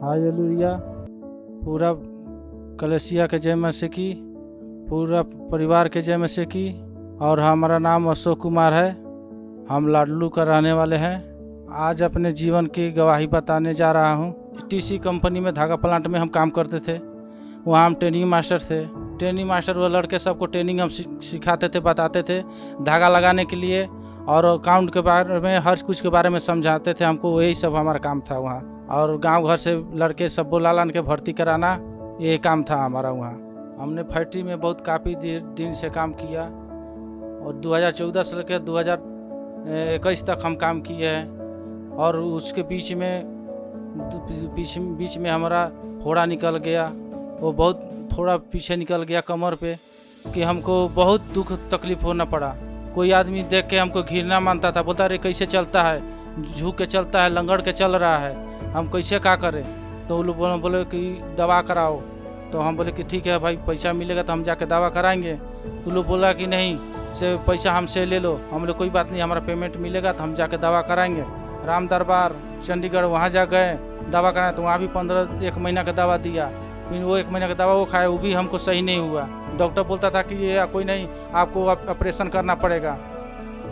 Hallelujah. पूरा कलेसिया के जय मसीह की, पूरा परिवार के जय मसीह की। और हमारा नाम अशोक कुमार है, हम लाडलू का रहने वाले हैं। आज अपने जीवन की गवाही बताने जा रहा हूँ। टीसी कंपनी में धागा प्लांट में हम काम करते थे, वहाँ हम ट्रेनिंग मास्टर थे। ट्रेनिंग मास्टर वो लड़के सबको ट्रेनिंग हम सिखाते थे, बताते थे धागा लगाने के लिए, और अकाउंट के बारे में, हर कुछ के बारे में समझाते थे हमको। यही सब हमारा काम था वहाँ। और गांव घर से लड़के सब बुला लान के भर्ती कराना, यही काम था हमारा वहाँ। हमने फैक्ट्री में बहुत काफ़ी दिन से काम किया, और 2014 से लेकर 2021 तक हम काम किए हैं। और उसके बीच में हमारा फोड़ा निकल गया, वो बहुत फोड़ा पीछे निकल गया कमर पे, कि हमको बहुत दुख तकलीफ होना पड़ा। कोई आदमी देख के हमको घृणा मानता था, बोलता अरे कैसे चलता है, झुक के चलता है, लंगड़ के चल रहा है, हम कैसे क्या करें। तो वो लोग बोले कि दवा कराओ। तो हम बोले कि ठीक है भाई, पैसा मिलेगा तो हम जाके दवा कराएंगे। तो लोग बोला कि नहीं, से पैसा हमसे ले लो। हम लोग कोई बात नहीं, हमारा पेमेंट मिलेगा तो हम जाके दवा कराएंगे। राम दरबार चंडीगढ़ वहाँ जा गए दवा कराएं, तो वहाँ भी 1 महीना का दवा दिया। फिर वो 1 महीना का दवा वो खाए, वो भी हमको सही नहीं हुआ। डॉक्टर बोलता था कि ये कोई नहीं, आपको ऑपरेशन करना पड़ेगा,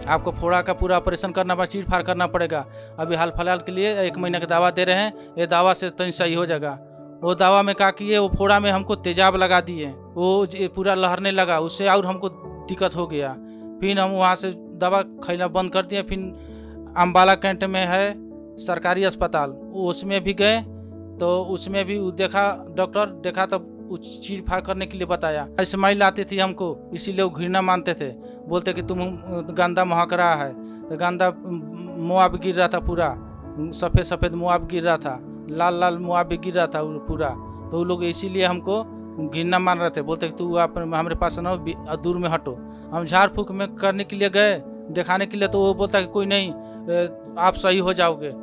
आपको फोड़ा का पूरा ऑपरेशन करना पड़ेगा, चीर फाड़ करना पड़ेगा। अभी हाल फिलहाल के लिए 1 महीने का दवा दे रहे हैं, ये दवा से तो सही हो जाएगा। वो दवा में क्या किए, वो फोड़ा में हमको तेजाब लगा दिए, वो पूरा लहरने लगा, उससे और हमको दिक्कत हो गया। फिर हम वहाँ से दवा खैना बंद कर दिए। फिर अम्बाला कैंट में है सरकारी अस्पताल, उसमें भी गए, तो उसमें भी देखा, डॉक्टर देखा तो चीर फाड़ करने के लिए बताया। स्माइल आती थी हमको, इसीलिए वो घृणा मानते थे, बोलते कि तुम गंदा महक रहा है। तो गंदा मुआब गिर रहा था, पूरा सफ़ेद सफ़ेद मुआब गिर रहा था, लाल लाल मुआब भी गिर रहा था पूरा। तो वो लोग इसीलिए हमको घृणा मान रहे थे, बोलते कि तू आप हमारे पास ना दूर में हटो। हम झाड़ फूक में करने के लिए गए, दिखाने के लिए, तो वो बोलता कि कोई नहीं, आप सही हो जाओगे।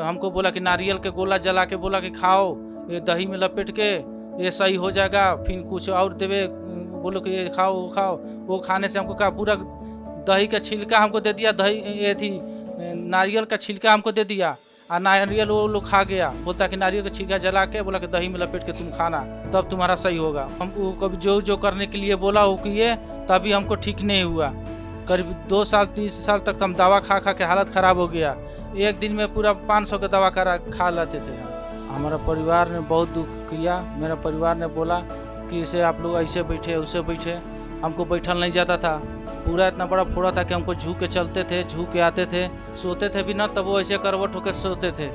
हमको बोला कि नारियल के गोला जला के बोला कि खाओ, ये दही में लपेट के ये सही हो जाएगा। फिर कुछ और देवे, बोलो कि ये खाओ वो खाओ। वो खाने से हमको क्या, पूरा दही का छिलका हमको दे दिया, दही ये थी नारियल का छिलका हमको दे दिया, और नारियल वो लोग खा गया। बोलता कि नारियल का छिलका जला के बोला कि दही में लपेट के तुम खाना, तब तुम्हारा सही होगा। हम कभी जो करने के लिए बोला वो किए, तभी हमको ठीक नहीं हुआ। करीब 2 साल 3 साल तक हम दवा खा के हालत ख़राब हो गया। एक दिन में पूरा 500 का दवा खा लेते थे। हमारा परिवार ने बहुत दुख किया। मेरा परिवार ने बोला कि इसे आप लोग ऐसे बैठे उसे बैठे, हमको बैठल नहीं जाता था। पूरा इतना बड़ा फोड़ा था कि हमको झुक के चलते थे, झुक के आते थे, सोते थे भी ना तब वो ऐसे करवट होकर सोते थे।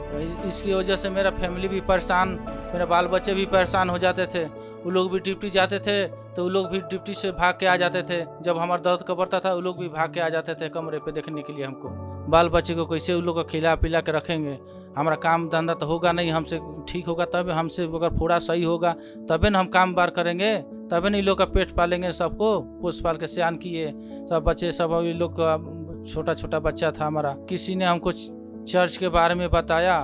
इसकी वजह से मेरा फैमिली भी परेशान, मेरे बाल बच्चे भी परेशान हो जाते थे। वो लोग भी ड्यूटी जाते थे, तो वो लोग भी ड्यूटी से भाग के आ जाते थे। जब हमारा दर्द कबरता था, वो लोग भी भाग के आ जाते थे कमरे पे देखने के लिए हमको। बाल बच्चे को कैसे उन लोग को खिला पिला के रखेंगे। हमारा काम धंधा तो होगा नहीं, हमसे ठीक होगा तब, हमसे अगर फोड़ा सही होगा तभी ना हम काम बार करेंगे, तभी ना इन लोग का पेट पालेंगे। सबको पोस पाल के सियान किए, सब बच्चे सब इन लोग का छोटा छोटा बच्चा था हमारा। किसी ने हमको चर्च के बारे में बताया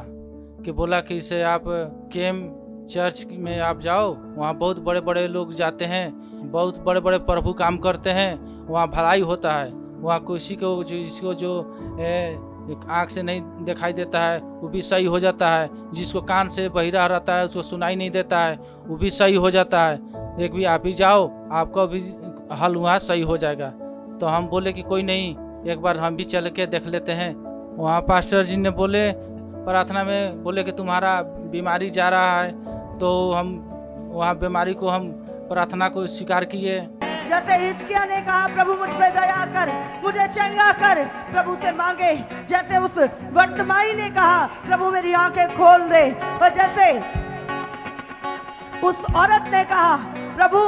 कि बोला कि इसे आप केम चर्च में आप जाओ, वहाँ बहुत बड़े बड़े लोग जाते हैं, बहुत बड़े बड़े प्रभु काम करते हैं, वहाँ भलाई होता है। वहाँ किसी को जिसको जो आँख से नहीं दिखाई देता है वो भी सही हो जाता है, जिसको कान से बहिरा रहता है उसको सुनाई नहीं देता है वो भी सही हो जाता है। एक भी आप ही जाओ, आपका भी हल वहाँ सही हो जाएगा। तो हम बोले कि कोई नहीं, एक बार हम भी चल के देख लेते हैं। वहाँ पास्टर जी ने बोले, प्रार्थना में बोले कि तुम्हारा बीमारी जा रहा है, तो हम वहाँ बीमारी को हम प्रार्थना को स्वीकार किए। जैसे हिजकिय्याह ने कहा प्रभु मुझ पे दया कर, मुझे चंगा कर, प्रभु से मांगे। जैसे उस वर्तमाई ने कहा प्रभु मेरी आंखें खोल दे, और जैसे उस औरत ने कहा प्रभु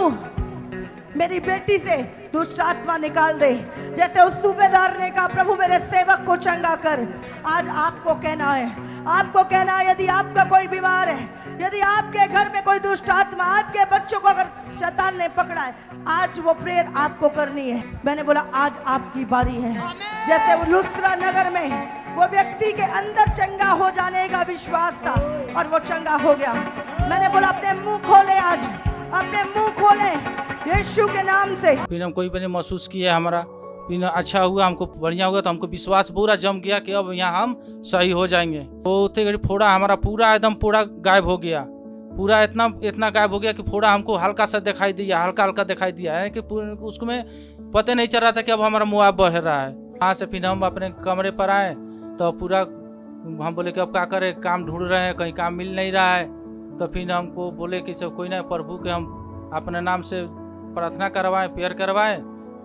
मेरी बेटी से दुष्ट आत्मा निकाल दे, जैसे उस सूबेदार ने कहा प्रभु मेरे सेवक को चंगा कर। आज आपको कहना है, आपको कहना है, यदि आपका कोई बीमार है, यदि आपके घर में कोई दुष्ट आत्मा, आपके बच्चों को अगर शैतान ने पकड़ा है, आज वो प्रेयर आपको करनी है। मैंने बोला आज आपकी बारी है। जैसे वो लुस्त्रा नगर में वो व्यक्ति के अंदर चंगा हो जाने का विश्वास था और वो चंगा हो गया। मैंने बोला अपने मुंह खोले, आज अपने मुंह खोले यीशु के नाम से। फिर हम कोई भी महसूस किया हमारा फिर अच्छा हुआ, हमको बढ़िया हुआ, तो हमको विश्वास पूरा जम गया कि अब यहाँ हम सही हो जाएंगे। तो उतने घड़ी फोड़ा हमारा पूरा एकदम पूरा गायब हो गया, पूरा इतना गायब हो गया कि फोड़ा हमको हल्का सा दिखाई दिया, हल्का हल्का दिखाई दिया है कि उसमें पता नहीं चल रहा था कि अब हमारा मुआव बढ़ रहा है। वहाँ से फिर हम अपने कमरे पर आए तो पूरा हम बोले कि अब क्या करें, काम ढूंढ रहे हैं, कहीं काम मिल नहीं रहा है। तो फिर हमको बोले कि सब कोई ना, प्रभु के हम अपने नाम से प्रार्थना करवाएं, प्रेयर करवाएं।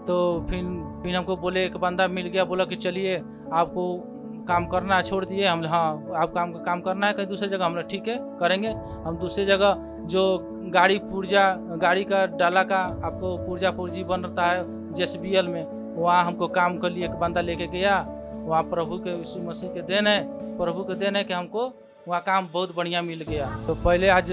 तो फिर हमको बोले, एक बंदा मिल गया, बोला कि चलिए आपको काम करना छोड़ दिए। हम हाँ, आप काम करना है कहीं दूसरी जगह। हम ठीक है करेंगे। हम दूसरी जगह जो गाड़ी का डाला का आपको पुर्जी बनता है JCBL में, वहाँ हमको काम के लिए एक बंदा लेके गया। वहाँ प्रभु के यीशु मसीह के देन है, प्रभु के देन है कि हमको वहाँ काम बहुत बढ़िया मिल गया। तो पहले आज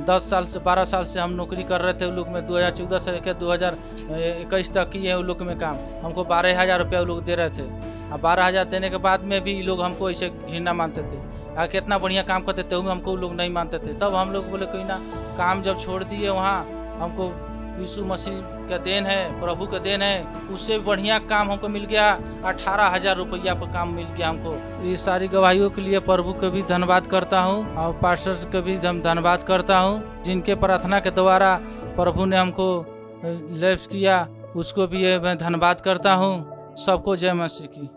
10 साल से 12 साल से हम नौकरी कर रहे थे उन लोग में, 2014 से लेकर 2021 तक किए उन लोग में काम। हमको 12,000 रुपया वो लोग दे रहे थे। अब 12,000 देने के बाद में भी लोग हमको ऐसे घृणा मानते थे, कितना बढ़िया काम करते थे, उसमें हमको लोग नहीं मानते थे। तब हम लोग बोले कोई ना, काम जब छोड़ दिए वहाँ, हमको यीशु मसीह का देन है, प्रभु का देन है, उससे बढ़िया काम हमको मिल गया। 18,000 रुपया पर काम मिल गया हमको। ये सारी गवाहियों के लिए प्रभु को भी धन्यवाद करता हूँ और पास्टर्स को भी धन्यवाद करता हूँ, जिनके प्रार्थना के द्वारा प्रभु ने हमको लेफ्ट किया, उसको भी मैं धन्यवाद करता हूँ। सबको जय मसीह की।